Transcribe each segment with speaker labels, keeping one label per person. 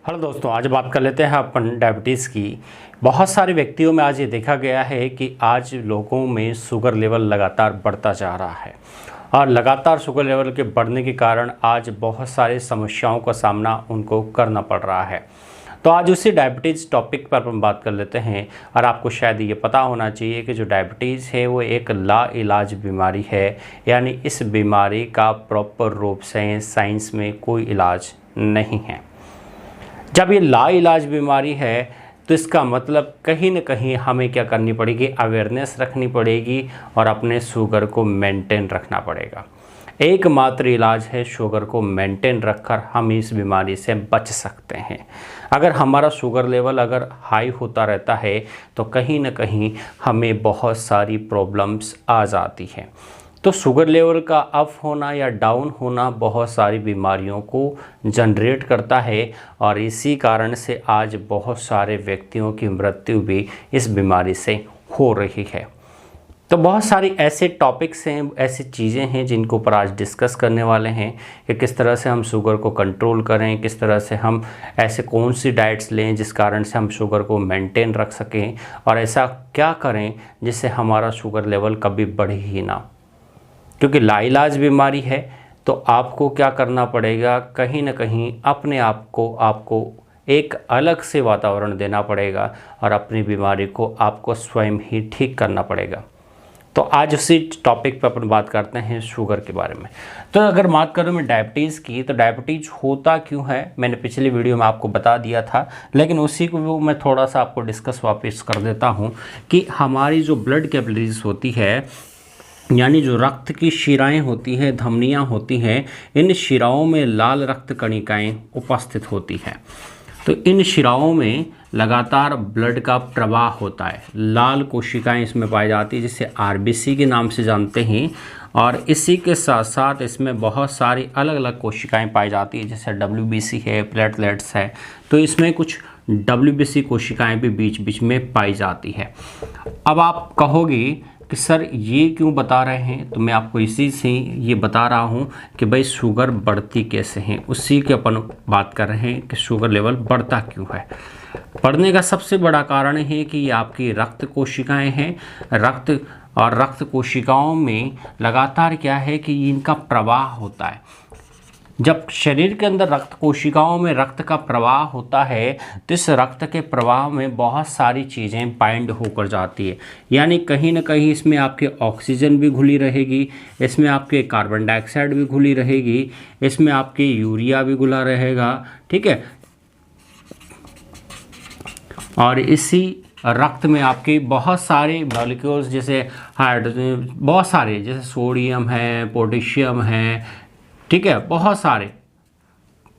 Speaker 1: Hello दोस्तों, आज बात कर लेते हैं अपन डायबिटीज़ की। बहुत सारे व्यक्तियों में आज ये देखा गया है कि आज लोगों में शुगर लेवल लगातार बढ़ता जा रहा है और लगातार शुगर लेवल के बढ़ने के कारण आज बहुत सारी समस्याओं का सामना उनको करना पड़ रहा है। तो आज उसी डायबिटीज़ टॉपिक पर अपन बात कर लेते हैं। और आपको शायद ये पता होना चाहिए कि जो डायबिटीज़ है वो एक लाइलाज बीमारी है, यानी इस बीमारी का प्रॉपर रूप से साइंस में कोई इलाज नहीं है। जब ये लाइलाज बीमारी है तो इसका मतलब कहीं न कहीं हमें क्या करनी पड़ेगी, अवेयरनेस रखनी पड़ेगी और अपने शुगर को मेंटेन रखना पड़ेगा। एकमात्र इलाज है शुगर को मेंटेन रखकर हम इस बीमारी से बच सकते हैं। अगर हमारा शुगर लेवल अगर हाई होता रहता है तो कहीं न कहीं हमें बहुत सारी प्रॉब्लम्स आ जाती हैं। तो शुगर लेवल का अप होना या डाउन होना बहुत सारी बीमारियों को जनरेट करता है और इसी कारण से आज बहुत सारे व्यक्तियों की मृत्यु भी इस बीमारी से हो रही है। तो बहुत सारी ऐसे टॉपिक्स हैं, ऐसी चीज़ें हैं जिनको ऊपर आज डिस्कस करने वाले हैं कि किस तरह से हम शुगर को कंट्रोल करें, किस तरह से हम ऐसे कौन सी डाइट्स लें जिस कारण से हम शुगर को मेंटेन रख सकें और ऐसा क्या करें जिससे हमारा शुगर लेवल कभी बढ़े ही ना। क्योंकि लाइलाज बीमारी है तो आपको क्या करना पड़ेगा, कहीं ना कहीं अपने आप को आपको एक अलग से वातावरण देना पड़ेगा और अपनी बीमारी को आपको स्वयं ही ठीक करना पड़ेगा। तो आज उसी टॉपिक पर अपन बात करते हैं शुगर के बारे में। तो अगर बात करूँ मैं डायबिटीज़ की, तो डायबिटीज़ होता क्यों है मैंने पिछली वीडियो में आपको बता दिया था, लेकिन उसी को मैं थोड़ा सा आपको डिस्कस वापस कर देता हूँ कि हमारी जो ब्लड कैपिलरीज होती है, यानी जो रक्त की शिराएं होती हैं, धमनियां होती हैं, इन शिराओं में लाल रक्त कणिकाएं उपस्थित होती हैं। तो इन शिराओं में लगातार ब्लड का प्रवाह होता है, लाल कोशिकाएं इसमें पाई जाती है जिसे आरबीसी के नाम से जानते हैं। और इसी के साथ साथ इसमें बहुत सारी अलग अलग कोशिकाएं पाई जाती है, जैसे डब्ल्यूबीसी है, प्लेटलेट्स है। तो इसमें कुछ डब्ल्यूबीसी कोशिकाएं भी बीच बीच में पाई जाती है। अब आप कहोगे कि सर ये क्यों बता रहे हैं, तो मैं आपको इसी से ये बता रहा हूँ कि भाई शुगर बढ़ती कैसे है, उसी के अपन बात कर रहे हैं कि शुगर लेवल बढ़ता क्यों है। बढ़ने का सबसे बड़ा कारण है कि ये आपकी रक्त कोशिकाएं हैं। रक्त कोशिकाओं में लगातार क्या है कि इनका प्रवाह होता है। जब शरीर के अंदर रक्त कोशिकाओं में रक्त का प्रवाह होता है तो इस रक्त के प्रवाह में बहुत सारी चीज़ें बाइंड होकर जाती है, यानी कहीं ना कहीं इसमें आपके ऑक्सीजन भी घुली रहेगी, इसमें आपके कार्बन डाइऑक्साइड भी घुली रहेगी, इसमें आपके यूरिया भी घुला रहेगा, ठीक है। और इसी रक्त में आपके बहुत सारे मॉलिक्यूल्स जैसे हाइड्रोजन, बहुत सारे जैसे सोडियम है, पोटेशियम है, ठीक है, बहुत सारे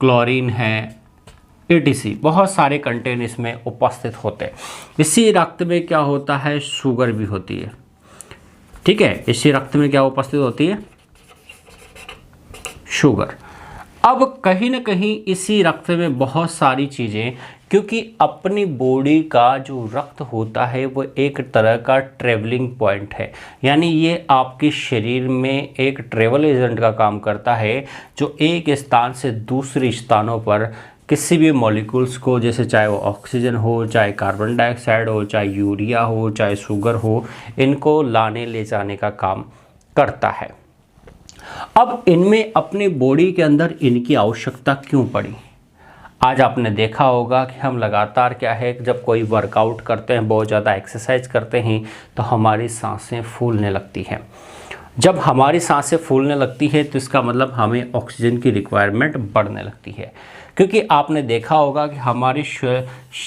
Speaker 1: क्लोरीन है, एटीसी, बहुत सारे कंटेंट इसमें उपस्थित होते हैं। इसी रक्त में क्या होता है, शुगर भी होती है, ठीक है। इसी रक्त में क्या उपस्थित होती है, शुगर। अब कहीं ना कहीं इसी रक्त में बहुत सारी चीज़ें, क्योंकि अपनी बॉडी का जो रक्त होता है वो एक तरह का ट्रेवलिंग पॉइंट है, यानी ये आपके शरीर में एक ट्रेवल एजेंट का काम करता है जो एक स्थान से दूसरे स्थानों पर किसी भी मॉलिक्यूल्स को, जैसे चाहे वो ऑक्सीजन हो, चाहे कार्बन डाइऑक्साइड हो, चाहे यूरिया हो, चाहे शुगर हो, इनको लाने ले जाने का काम करता है। अब इनमें अपनी बॉडी के अंदर इनकी आवश्यकता क्यों पड़ी। आज आपने देखा होगा कि हम लगातार क्या है, जब कोई वर्कआउट करते हैं, बहुत ज़्यादा एक्सरसाइज करते हैं तो हमारी सांसें फूलने लगती हैं। जब हमारी सांसें फूलने लगती है तो इसका मतलब हमें ऑक्सीजन की रिक्वायरमेंट बढ़ने लगती है, क्योंकि आपने देखा होगा कि हमारी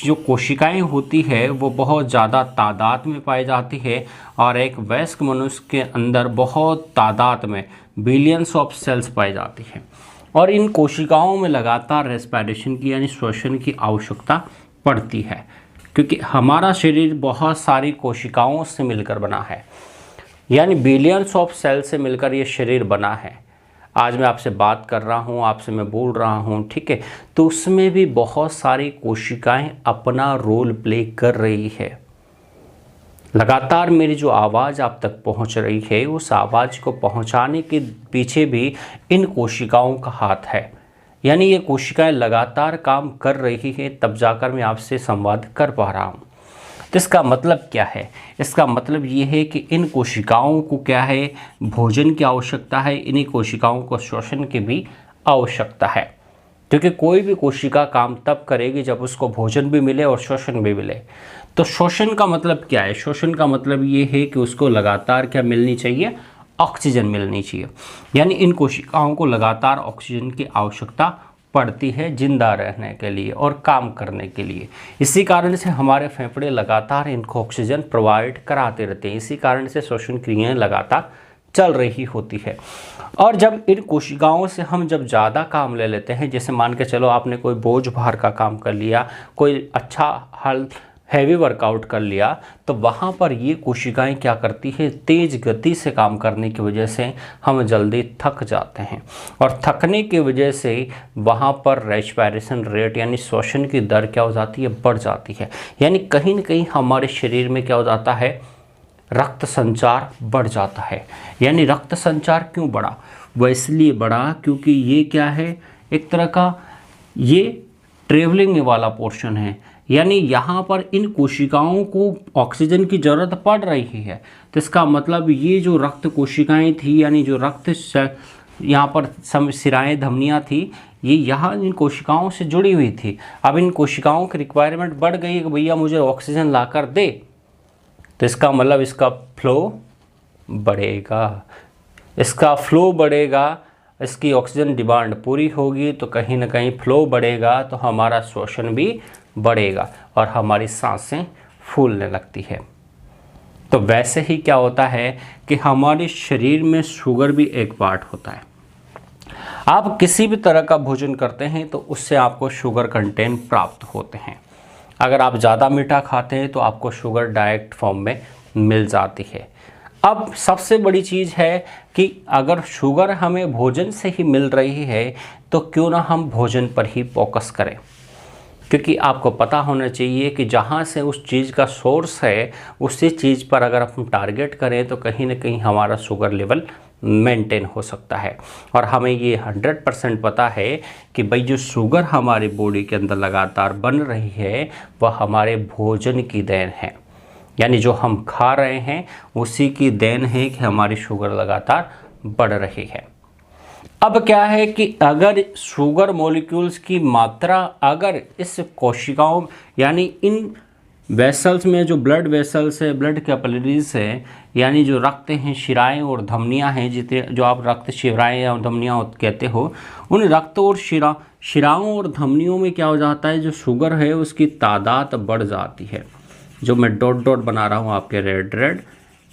Speaker 1: जो कोशिकाएं होती है वो बहुत ज़्यादा तादाद में पाई जाती है और एक वयस्क मनुष्य के अंदर बहुत तादाद में बिलियंस ऑफ सेल्स पाई जाती हैं और इन कोशिकाओं में लगातार रेस्पिरेशन की यानी श्वसन की आवश्यकता पड़ती है, क्योंकि हमारा शरीर बहुत सारी कोशिकाओं से मिलकर बना है, यानी बिलियंस ऑफ सेल से मिलकर ये शरीर बना है। आज मैं आपसे बात कर रहा हूँ, आपसे मैं बोल रहा हूँ, ठीक है, तो उसमें भी बहुत सारी कोशिकाएं अपना रोल प्ले कर रही है। लगातार मेरी जो आवाज़ आप तक पहुंच रही है, उस आवाज़ को पहुंचाने के पीछे भी इन कोशिकाओं का हाथ है। यानी ये कोशिकाएं लगातार काम कर रही है, तब जाकर मैं आपसे संवाद कर पा रहा हूँ। तो इसका मतलब क्या है? इसका मतलब ये है कि इन कोशिकाओं को क्या है, भोजन की आवश्यकता है, इन्हीं कोशिकाओं को श्वसन की भी आवश्यकता है। क्योंकि कोई भी कोशिका काम तब करेगी जब उसको भोजन भी मिले और श्वसन भी मिले। तो श्वसन का मतलब क्या है? श्वसन का मतलब ये है कि उसको लगातार क्या मिलनी चाहिए? ऑक्सीजन मिलनी चाहिए। यानी इन कोशिकाओं को लगातार ऑक्सीजन की आवश्यकता पड़ती है जिंदा रहने के लिए और काम करने के लिए। इसी कारण से हमारे फेफड़े लगातार इनको ऑक्सीजन प्रोवाइड कराते रहते हैं। इसी कारण से श्वसन क्रियाएं लगातार चल रही होती है। और जब इन कोशिकाओं से हम जब ज़्यादा काम ले लेते हैं, जैसे मान के चलो आपने कोई बोझ भार का काम कर लिया, कोई अच्छा हैवी वर्कआउट कर लिया, तो वहाँ पर ये कोशिकाएं क्या करती है, तेज़ गति से काम करने की वजह से हम जल्दी थक जाते हैं। और थकने की वजह से वहाँ पर रेस्पिरेशन रेट यानी श्वसन की दर क्या हो जाती है? बढ़ जाती है। यानी कहीं न कहीं हमारे शरीर में क्या हो जाता है? रक्त संचार बढ़ जाता है। यानी रक्त संचार क्यों बढ़ा? वह इसलिए बढ़ा क्योंकि ये क्या है, एक तरह का ये ट्रेवलिंग वाला पोर्शन है। यानी यहाँ पर इन कोशिकाओं को ऑक्सीजन की ज़रूरत पड़ रही है। तो इसका मतलब ये जो रक्त कोशिकाएं थी, यानी जो रक्त यहाँ पर सिराएँ धमनियाँ थी, ये यहाँ इन कोशिकाओं से जुड़ी हुई थी। अब इन कोशिकाओं की रिक्वायरमेंट बढ़ गई कि भैया मुझे ऑक्सीजन ला कर दे, तो इसका मतलब इसका फ्लो बढ़ेगा। इसका फ्लो बढ़ेगा, इसकी ऑक्सीजन डिमांड पूरी होगी, तो कहीं ना कहीं फ्लो बढ़ेगा, तो हमारा श्वसन भी बढ़ेगा और हमारी सांसें फूलने लगती है। तो वैसे ही क्या होता है कि हमारे शरीर में शुगर भी एक पार्ट होता है। आप किसी भी तरह का भोजन करते हैं तो उससे आपको शुगर कंटेंट प्राप्त होते हैं। अगर आप ज़्यादा मीठा खाते हैं तो आपको शुगर डायरेक्ट फॉर्म में मिल जाती है। अब सबसे बड़ी चीज़ है कि अगर शुगर हमें भोजन से ही मिल रही है तो क्यों ना हम भोजन पर ही फोकस करें, क्योंकि आपको पता होना चाहिए कि जहाँ से उस चीज़ का सोर्स है उसी चीज़ पर अगर हम टारगेट करें तो कहीं ना कहीं हमारा शुगर लेवल मेंटेन हो सकता है। और हमें ये 100% पता है कि भाई जो शुगर हमारी बॉडी के अंदर लगातार बन रही है वह हमारे भोजन की देन है। यानी जो हम खा रहे हैं उसी की देन है कि हमारी शुगर लगातार बढ़ रही है। अब क्या है कि अगर शुगर मॉलिक्यूल्स की मात्रा अगर इस कोशिकाओं यानी इन वेसल्स में, जो ब्लड वेसल्स है, ब्लड कैपिलरीज है, यानी जो रक्त हैं, शिराएं और धमनियां हैं, जितने जो आप रक्त शिराएं या धमनियां कहते हो, उन रक्त और शिराओं और धमनियों में क्या हो जाता है, जो शुगर है उसकी तादाद बढ़ जाती है। जो मैं डॉट डॉट बना रहा हूँ आपके रेड रेड,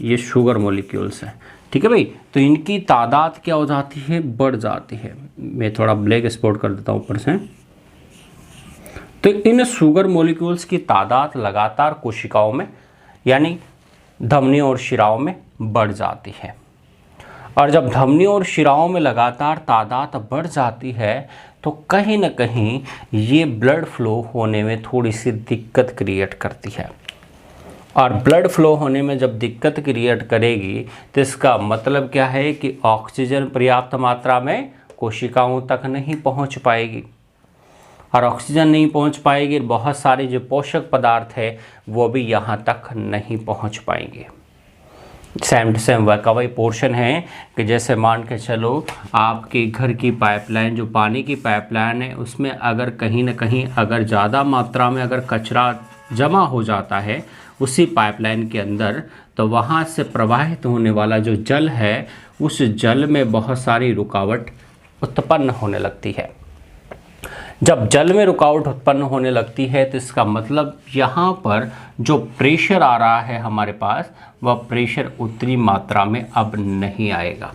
Speaker 1: ये शुगर मॉलिक्यूल्स हैं, ठीक है भाई। तो इनकी तादाद क्या हो जाती है, बढ़ जाती है। मैं थोड़ा ब्लैक स्पॉट कर देता हूँ ऊपर से। तो इन शुगर मॉलिक्यूल्स की तादाद लगातार कोशिकाओं में यानी धमनियों और शिराओं में बढ़ जाती है। और जब धमनियों और शिराओं में लगातार तादाद बढ़ जाती है तो कहीं ना कहीं ये ब्लड फ्लो होने में थोड़ी सी दिक्कत क्रिएट करती है। और ब्लड फ्लो होने में जब दिक्कत क्रिएट करेगी तो इसका मतलब क्या है कि ऑक्सीजन पर्याप्त मात्रा में कोशिकाओं तक नहीं पहुंच पाएगी। और ऑक्सीजन नहीं पहुंच पाएगी, बहुत सारे जो पोषक पदार्थ है वो भी यहाँ तक नहीं पहुंच पाएंगे। सेम टू सेम का वही पोर्शन है कि जैसे मान के चलो आपके घर की पाइपलाइन, जो पानी की पाइपलाइन है, उसमें अगर कहीं ना कहीं अगर ज़्यादा मात्रा में अगर कचरा जमा हो जाता है उसी पाइपलाइन के अंदर, तो वहाँ से प्रवाहित होने वाला जो जल है उस जल में बहुत सारी रुकावट उत्पन्न होने लगती है। जब जल में रुकावट उत्पन्न होने लगती है तो इसका मतलब यहाँ पर जो प्रेशर आ रहा है हमारे पास, वह प्रेशर उतनी मात्रा में अब नहीं आएगा।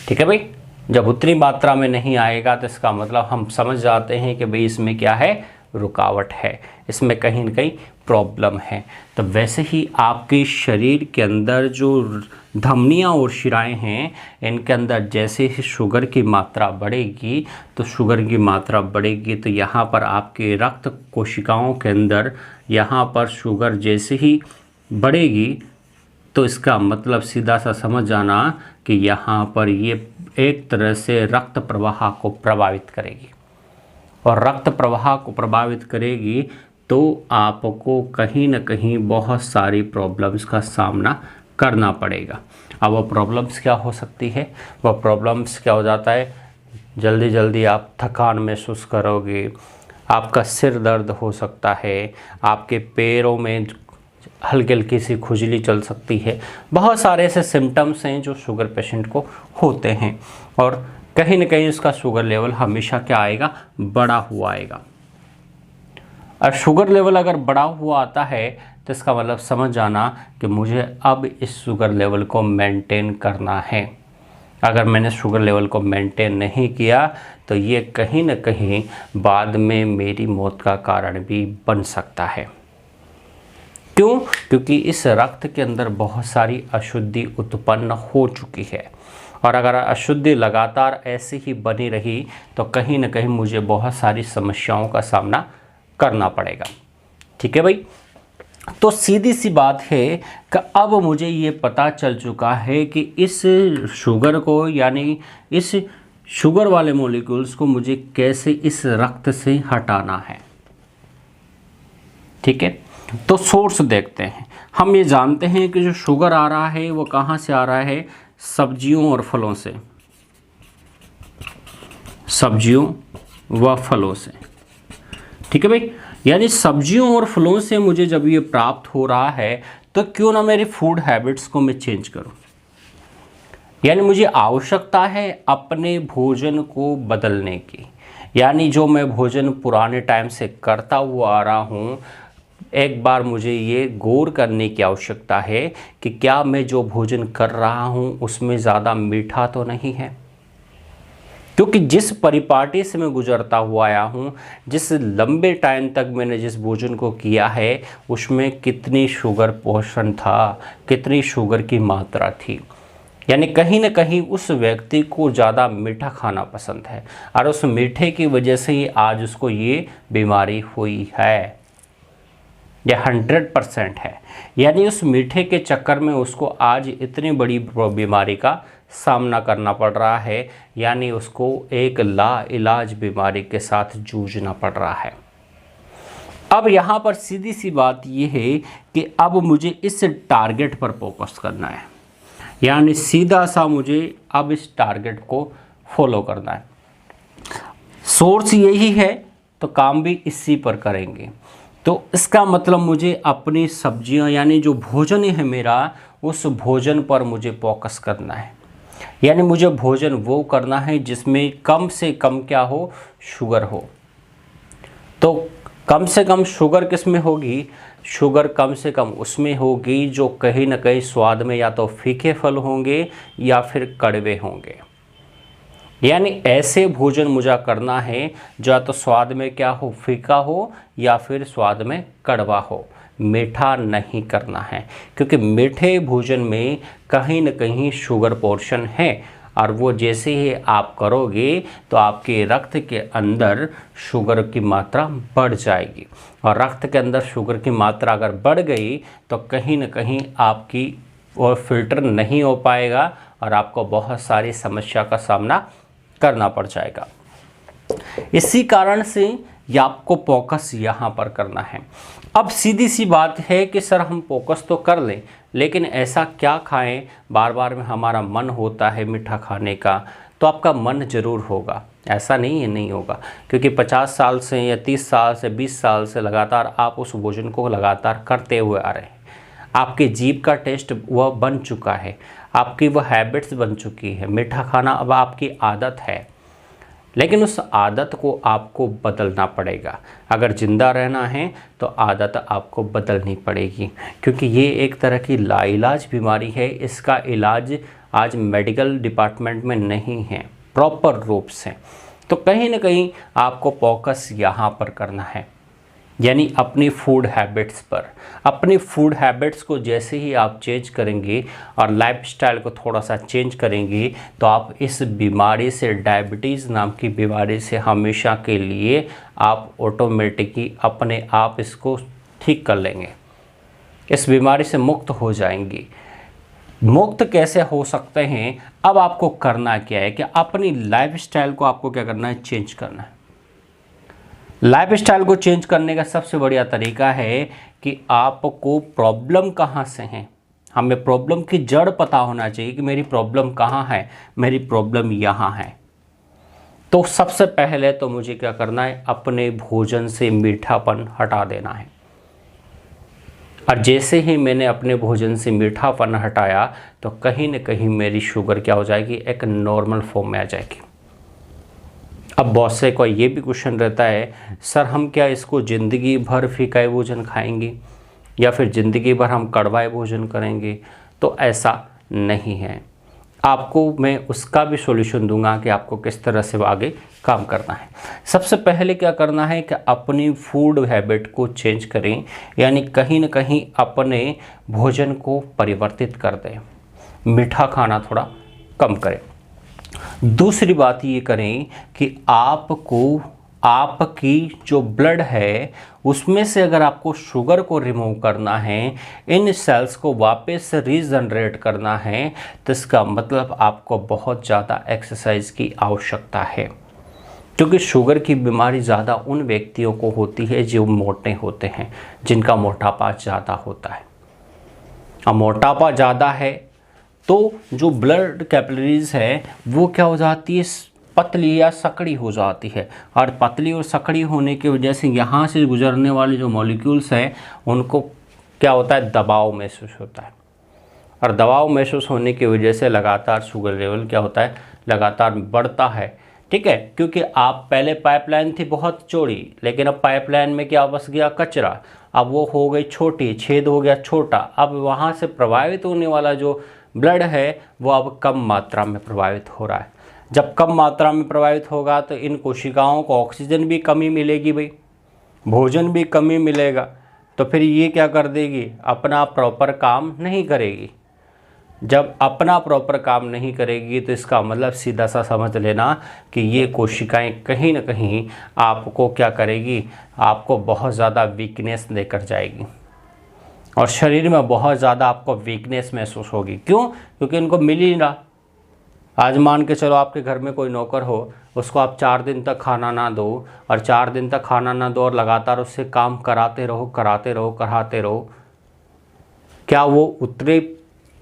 Speaker 1: ठीक है भाई, जब उतनी मात्रा में नहीं आएगा तो इसका मतलब हम समझ जाते हैं कि भाई इसमें क्या है, रुकावट है, इसमें कहीं ना कहीं प्रॉब्लम है। तो वैसे ही आपके शरीर के अंदर जो धमनियाँ और शिराएं हैं, इनके अंदर जैसे ही शुगर की मात्रा बढ़ेगी तो शुगर की मात्रा बढ़ेगी तो यहाँ पर आपके रक्त कोशिकाओं के अंदर यहाँ पर शुगर जैसे ही बढ़ेगी तो इसका मतलब सीधा सा समझ जाना कि यहाँ पर ये एक तरह से रक्त प्रवाह को प्रभावित करेगी, और रक्त प्रवाह को प्रभावित करेगी तो आपको कहीं ना कहीं बहुत सारी प्रॉब्लम्स का सामना करना पड़ेगा। अब वो प्रॉब्लम्स क्या हो सकती है? वो प्रॉब्लम्स क्या हो जाता है, जल्दी जल्दी आप थकान महसूस करोगे, आपका सिर दर्द हो सकता है, आपके पैरों में हल्की हल्की सी खुजली चल सकती है। बहुत सारे ऐसे सिम्टम्स हैं जो शुगर पेशेंट को होते हैं, और कहीं ना कहीं उसका शुगर लेवल हमेशा क्या आएगा, बढ़ा हुआ आएगा। और शुगर लेवल अगर बढ़ा हुआ आता है तो इसका मतलब समझ जाना कि मुझे अब इस शुगर लेवल को मेंटेन करना है। अगर मैंने शुगर लेवल को मेंटेन नहीं किया तो ये कहीं ना कहीं बाद में मेरी मौत का कारण भी बन सकता है। क्यों? क्योंकि इस रक्त के अंदर बहुत सारी अशुद्धि उत्पन्न हो चुकी है, और अगर अशुद्धि लगातार ऐसी ही बनी रही तो कहीं ना कहीं मुझे बहुत सारी समस्याओं का सामना करना पड़ेगा। ठीक है भाई, तो सीधी सी बात है कि अब मुझे ये पता चल चुका है कि इस शुगर को, यानी इस शुगर वाले मॉलिक्यूल्स को मुझे कैसे इस रक्त से हटाना है। ठीक है, तो सोर्स देखते हैं। हम ये जानते हैं कि जो शुगर आ रहा है वो कहाँ से आ रहा है, सब्जियों और फलों से, सब्जियों व फलों से। ठीक है भाई, यानी सब्जियों और फलों से मुझे जब ये प्राप्त हो रहा है तो क्यों ना मेरी फूड हैबिट्स को मैं चेंज करूं। यानी मुझे आवश्यकता है अपने भोजन को बदलने की, यानी जो मैं भोजन पुराने टाइम से करता हुआ आ रहा हूं, एक बार मुझे ये गौर करने की आवश्यकता है कि क्या मैं जो भोजन कर रहा हूं उसमें ज़्यादा मीठा तो नहीं है। क्योंकि जिस परिपाटी से मैं गुजरता हुआ आया हूँ, जिस लंबे टाइम तक मैंने जिस भोजन को किया है उसमें कितनी शुगर पोर्शन था, कितनी शुगर की मात्रा थी। यानी कहीं ना कहीं उस व्यक्ति को ज़्यादा मीठा खाना पसंद है, और उस मीठे की वजह से ही आज उसको ये बीमारी हुई है। यह 100% है। यानी उस मीठे के चक्कर में उसको आज इतनी बड़ी बीमारी का सामना करना पड़ रहा है, यानी उसको एक लाइलाज बीमारी के साथ जूझना पड़ रहा है। अब यहाँ पर सीधी सी बात यह है कि अब मुझे इस टारगेट पर फोकस करना है, यानी सीधा सा मुझे अब इस टारगेट को फॉलो करना है। सोर्स यही है तो काम भी इसी पर करेंगे। तो इसका मतलब मुझे अपनी सब्जियां, यानी जो भोजन है मेरा, उस भोजन पर मुझे फोकस करना है। यानी मुझे भोजन वो करना है जिसमें कम से कम क्या हो, शुगर हो। तो कम से कम शुगर किस में होगी, शुगर कम से कम उसमें होगी जो कहीं ना कहीं स्वाद में या तो फीके फल होंगे या फिर कड़वे होंगे। यानी ऐसे भोजन मुझे करना है जो या तो स्वाद में क्या हो, फीका हो, या फिर स्वाद में कड़वा हो। मीठा नहीं करना है, क्योंकि मीठे भोजन में कहीं न कहीं शुगर पोर्शन है, और वो जैसे ही आप करोगे तो आपके रक्त के अंदर शुगर की मात्रा बढ़ जाएगी, और रक्त के अंदर शुगर की मात्रा अगर बढ़ गई तो कहीं न कहीं आपकी वो फिल्टर नहीं हो पाएगा और आपको बहुत सारी समस्या का सामना करना पड़ जाएगा। इसी कारण से ये आपको फोकस यहाँ पर करना है। अब सीधी सी बात है कि सर हम फोकस तो कर लें, लेकिन ऐसा क्या खाएं, बार बार में हमारा मन होता है मीठा खाने का। तो आपका मन ज़रूर होगा, ऐसा नहीं है नहीं होगा, क्योंकि 50 साल से या 30 साल से 20 साल से लगातार आप उस भोजन को लगातार करते हुए आ रहे हैं। आपके जीभ का टेस्ट वह बन चुका है, आपकी वह हैबिट्स बन चुकी है, मीठा खाना अब आपकी आदत है। लेकिन उस आदत को आपको बदलना पड़ेगा। अगर ज़िंदा रहना है तो आदत आपको बदलनी पड़ेगी, क्योंकि ये एक तरह की लाइलाज बीमारी है। इसका इलाज आज मेडिकल डिपार्टमेंट में नहीं है प्रॉपर रूप से। तो कहीं ना कहीं आपको फोकस यहाँ पर करना है, यानी अपनी फूड हैबिट्स पर। अपनी फूड हैबिट्स को जैसे ही आप चेंज करेंगे और लाइफस्टाइल को थोड़ा सा चेंज करेंगे तो आप इस बीमारी से, डायबिटीज़ नाम की बीमारी से हमेशा के लिए आप ऑटोमेटिकली अपने आप इसको ठीक कर लेंगे, इस बीमारी से मुक्त हो जाएंगी। मुक्त कैसे हो सकते हैं? अब आपको करना क्या है कि अपनी लाइफस्टाइल को आपको क्या करना है, चेंज करना है। लाइफस्टाइल को चेंज करने का सबसे बढ़िया तरीका है कि आपको प्रॉब्लम कहाँ से है, हमें प्रॉब्लम की जड़ पता होना चाहिए कि मेरी प्रॉब्लम कहाँ है, मेरी प्रॉब्लम यहाँ है। तो सबसे पहले तो मुझे क्या करना है, अपने भोजन से मीठापन हटा देना है। और जैसे ही मैंने अपने भोजन से मीठापन हटाया तो कहीं न कहीं मेरी शुगर क्या हो जाएगी, एक नॉर्मल फॉर्म में आ जाएगी। अब बहुत से को ये भी क्वेश्चन रहता है, सर हम क्या इसको ज़िंदगी भर फीका भोजन खाएंगे या फिर ज़िंदगी भर हम कड़वा भोजन करेंगे? तो ऐसा नहीं है। आपको मैं उसका भी सॉल्यूशन दूंगा कि आपको किस तरह से आगे काम करना है। सबसे पहले क्या करना है कि अपनी फूड हैबिट को चेंज करें, यानी कहीं न कहीं अपने भोजन को परिवर्तित कर दें, मीठा खाना थोड़ा कम करें। दूसरी बात ये करें कि आपकी जो ब्लड है उसमें से अगर आपको शुगर को रिमूव करना है, इन सेल्स को वापस रीजनरेट करना है, तो इसका मतलब आपको बहुत ज़्यादा एक्सरसाइज की आवश्यकता है। क्योंकि शुगर की बीमारी ज़्यादा उन व्यक्तियों को होती है जो मोटे होते हैं, जिनका मोटापा ज़्यादा होता है। अब मोटापा ज़्यादा है तो जो ब्लड कैपिलरीज है वो क्या हो जाती है, पतली या सकड़ी हो जाती है। और पतली और सकड़ी होने की वजह से यहाँ से गुजरने वाले जो मॉलिक्यूल्स हैं उनको क्या होता है, दबाव महसूस होता है। और दबाव महसूस होने की वजह से लगातार शुगर लेवल क्या होता है, लगातार बढ़ता है। ठीक है, क्योंकि आप पहले पाइपलाइन थी बहुत चौड़ी, लेकिन अब पाइपलाइन में क्या बस गया, कचरा। अब वो हो गई छोटी, छेद हो गया छोटा। अब वहाँ से प्रभावित होने वाला जो ब्लड है वो अब कम मात्रा में प्रभावित हो रहा है। जब कम मात्रा में प्रभावित होगा तो इन कोशिकाओं को ऑक्सीजन भी कमी मिलेगी भाई, भोजन भी कमी मिलेगा, तो फिर ये क्या कर देगी, अपना प्रॉपर काम नहीं करेगी। जब अपना प्रॉपर काम नहीं करेगी तो इसका मतलब सीधा सा समझ लेना कि ये कोशिकाएं कहीं ना कहीं आपको क्या करेगी, आपको बहुत ज़्यादा वीकनेस देकर जाएगी और शरीर में बहुत ज़्यादा आपको वीकनेस महसूस होगी। क्यों? क्योंकि इनको मिल ही ना। आज मान के चलो आपके घर में कोई नौकर हो, उसको आप 4 दिन तक खाना ना दो और 4 दिन तक खाना ना दो और लगातार उससे काम कराते रहो, क्या वो उतने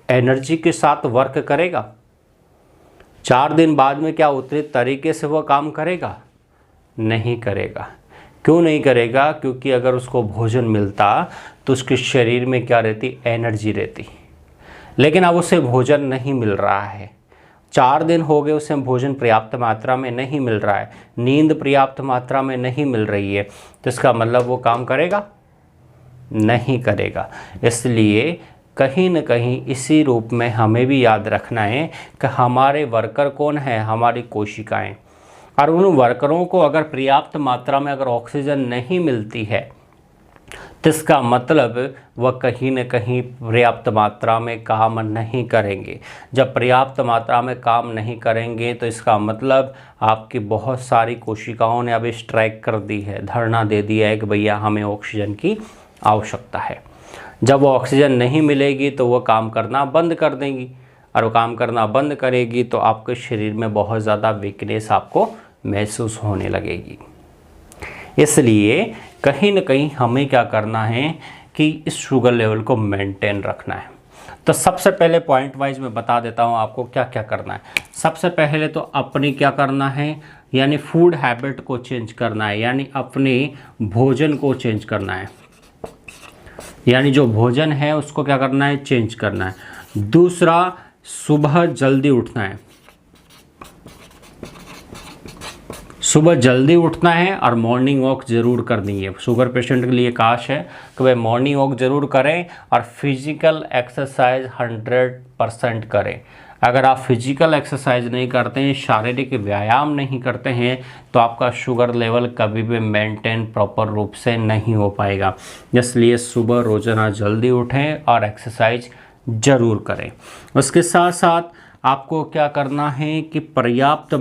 Speaker 1: एनर्जी के साथ वर्क करेगा? 4 दिन बाद में क्या उतने तरीके से वो काम करेगा? नहीं करेगा। क्यों नहीं करेगा? क्योंकि अगर उसको भोजन मिलता तो उसके शरीर में क्या रहती, एनर्जी रहती। लेकिन अब उसे भोजन नहीं मिल रहा है, 4 दिन हो गए उसे भोजन पर्याप्त मात्रा में नहीं मिल रहा है, नींद पर्याप्त मात्रा में नहीं मिल रही है, तो इसका मतलब वो काम करेगा? नहीं करेगा। इसलिए कहीं न कहीं इसी रूप में हमें भी याद रखना है कि हमारे वर्कर कौन है, हमारी कोशिकाएं। और उन वर्करों को अगर पर्याप्त मात्रा में अगर ऑक्सीजन नहीं मिलती है तो इसका मतलब वह कहीं न कहीं पर्याप्त मात्रा में काम नहीं करेंगे। जब पर्याप्त मात्रा में काम नहीं करेंगे तो इसका मतलब आपकी बहुत सारी कोशिकाओं ने अब स्ट्राइक कर दी है, धरना दे दिया है कि भैया हमें ऑक्सीजन की आवश्यकता है। जब वो ऑक्सीजन नहीं मिलेगी तो वो काम करना बंद कर देंगी, और वो काम करना बंद करेगी तो आपके शरीर में बहुत ज़्यादा वीकनेस आपको महसूस होने लगेगी। इसलिए कहीं न कहीं हमें क्या करना है कि इस शुगर लेवल को मेंटेन रखना है। तो सबसे पहले पॉइंट वाइज मैं बता देता हूँ आपको क्या क्या करना है। सबसे पहले तो अपने क्या करना है, यानी फूड हैबिट को चेंज करना है, यानी अपने भोजन को चेंज करना है, यानी जो भोजन है उसको क्या करना है, चेंज करना है। दूसरा, सुबह जल्दी उठना है। सुबह जल्दी उठना है और मॉर्निंग वॉक ज़रूर करनी है। शुगर पेशेंट के लिए काश है कि वह मॉर्निंग वॉक ज़रूर करें और फिजिकल एक्सरसाइज 100% करें। अगर आप फिजिकल एक्सरसाइज नहीं करते हैं, शारीरिक व्यायाम नहीं करते हैं, तो आपका शुगर लेवल कभी भी मेंटेन प्रॉपर रूप से नहीं हो पाएगा। इसलिए सुबह रोज़ाना जल्दी उठें और एक्सरसाइज ज़रूर करें। उसके साथ साथ आपको क्या करना है कि पर्याप्त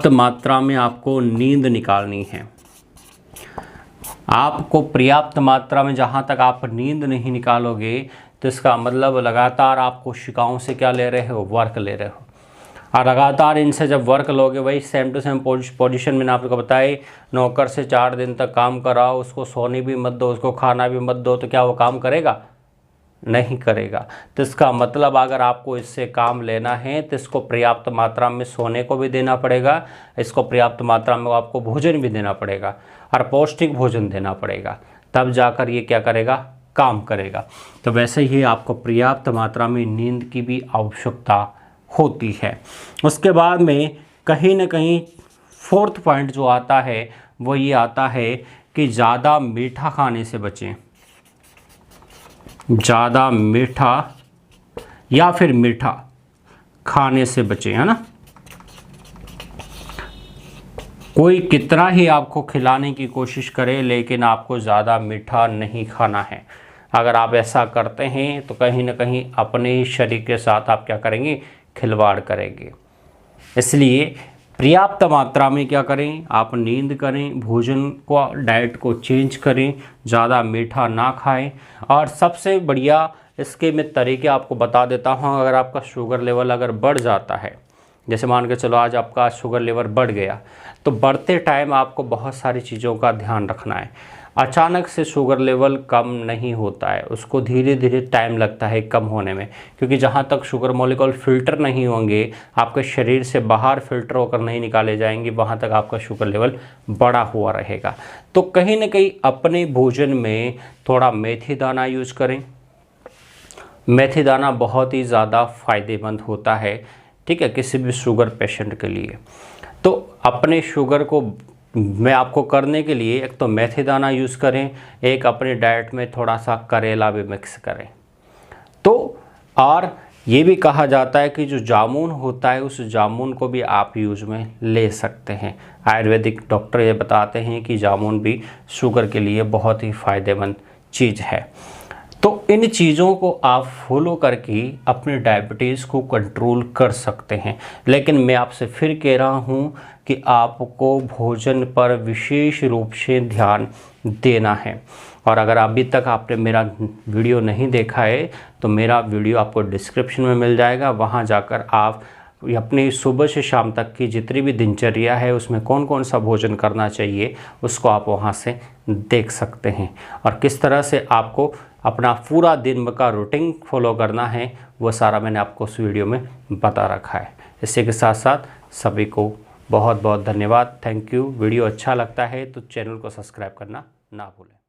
Speaker 1: मात्रा में आपको नींद निकालनी है। आपको पर्याप्त मात्रा में जहाँ तक आप नींद नहीं निकालोगे तो इसका मतलब लगातार आप कोशिकाओं से क्या ले रहे हो, वर्क ले रहे हो। और लगातार इनसे जब वर्क लोगे, वही सेम टू सेम पोजीशन मैंने आपको बताई, नौकर से 4 दिन तक काम कराओ, उसको सोने भी मत दो, उसको खाना भी मत दो, तो क्या वो काम करेगा? नहीं करेगा। तो इसका मतलब अगर आपको इससे काम लेना है तो इसको पर्याप्त मात्रा में सोने को भी देना पड़ेगा, इसको पर्याप्त मात्रा में आपको भोजन भी देना पड़ेगा और पौष्टिक भोजन देना पड़ेगा, तब जाकर ये क्या करेगा? काम करेगा। तो वैसे ही आपको पर्याप्त मात्रा में नींद की भी आवश्यकता होती है। उसके बाद में कहीं ना कहीं 4th पॉइंट जो आता है वो ये आता है कि ज़्यादा मीठा खाने से बचें। ज़्यादा मीठा या फिर मीठा खाने से बचें, है ना। कोई कितना ही आपको खिलाने की कोशिश करे लेकिन आपको ज़्यादा मीठा नहीं खाना है। अगर आप ऐसा करते हैं तो कहीं ना कहीं अपने ही शरीर के साथ आप क्या करेंगे? खिलवाड़ करेंगे। इसलिए पर्याप्त मात्रा में क्या करें? आप नींद करें, भोजन को, डाइट को चेंज करें, ज़्यादा मीठा ना खाएं। और सबसे बढ़िया इसके मैं तरीके आपको बता देता हूं। अगर आपका शुगर लेवल अगर बढ़ जाता है, जैसे मान के चलो आज आपका शुगर लेवल बढ़ गया, तो बढ़ते टाइम आपको बहुत सारी चीज़ों का ध्यान रखना है। अचानक से शुगर लेवल कम नहीं होता है, उसको धीरे धीरे टाइम लगता है कम होने में, क्योंकि जहाँ तक शुगर मॉलिक्यूल फ़िल्टर नहीं होंगे, आपके शरीर से बाहर फ़िल्टर होकर नहीं निकाले जाएंगे, वहाँ तक आपका शुगर लेवल बढ़ा हुआ रहेगा। तो कहीं ना कहीं अपने भोजन में थोड़ा मेथी दाना यूज करें। मेथी दाना बहुत ही ज़्यादा फ़ायदेमंद होता है, ठीक है, किसी भी शुगर पेशेंट के लिए। तो अपने शुगर को मैं आपको करने के लिए एक तो मेथी दाना यूज़ करें, एक अपने डाइट में थोड़ा सा करेला भी मिक्स करें। तो और ये भी कहा जाता है कि जो जामुन होता है उस जामुन को भी आप यूज में ले सकते हैं। आयुर्वेदिक डॉक्टर ये बताते हैं कि जामुन भी शुगर के लिए बहुत ही फ़ायदेमंद चीज़ है। तो इन चीज़ों को आप फॉलो करके अपने डायबिटीज़ को कंट्रोल कर सकते हैं। लेकिन मैं आपसे फिर कह रहा हूँ कि आपको भोजन पर विशेष रूप से ध्यान देना है। और अगर अभी तक आपने मेरा वीडियो नहीं देखा है तो मेरा वीडियो आपको डिस्क्रिप्शन में मिल जाएगा, वहाँ जाकर आप अपनी सुबह से शाम तक की जितनी भी दिनचर्या है उसमें कौन कौन सा भोजन करना चाहिए उसको आप वहाँ से देख सकते हैं। और किस तरह से आपको अपना पूरा दिन का रूटीन फॉलो करना है वो सारा मैंने आपको उस वीडियो में बता रखा है। इसी के साथ साथ सभी को बहुत बहुत धन्यवाद, थैंक यू। वीडियो अच्छा लगता है तो चैनल को सब्सक्राइब करना ना भूलें।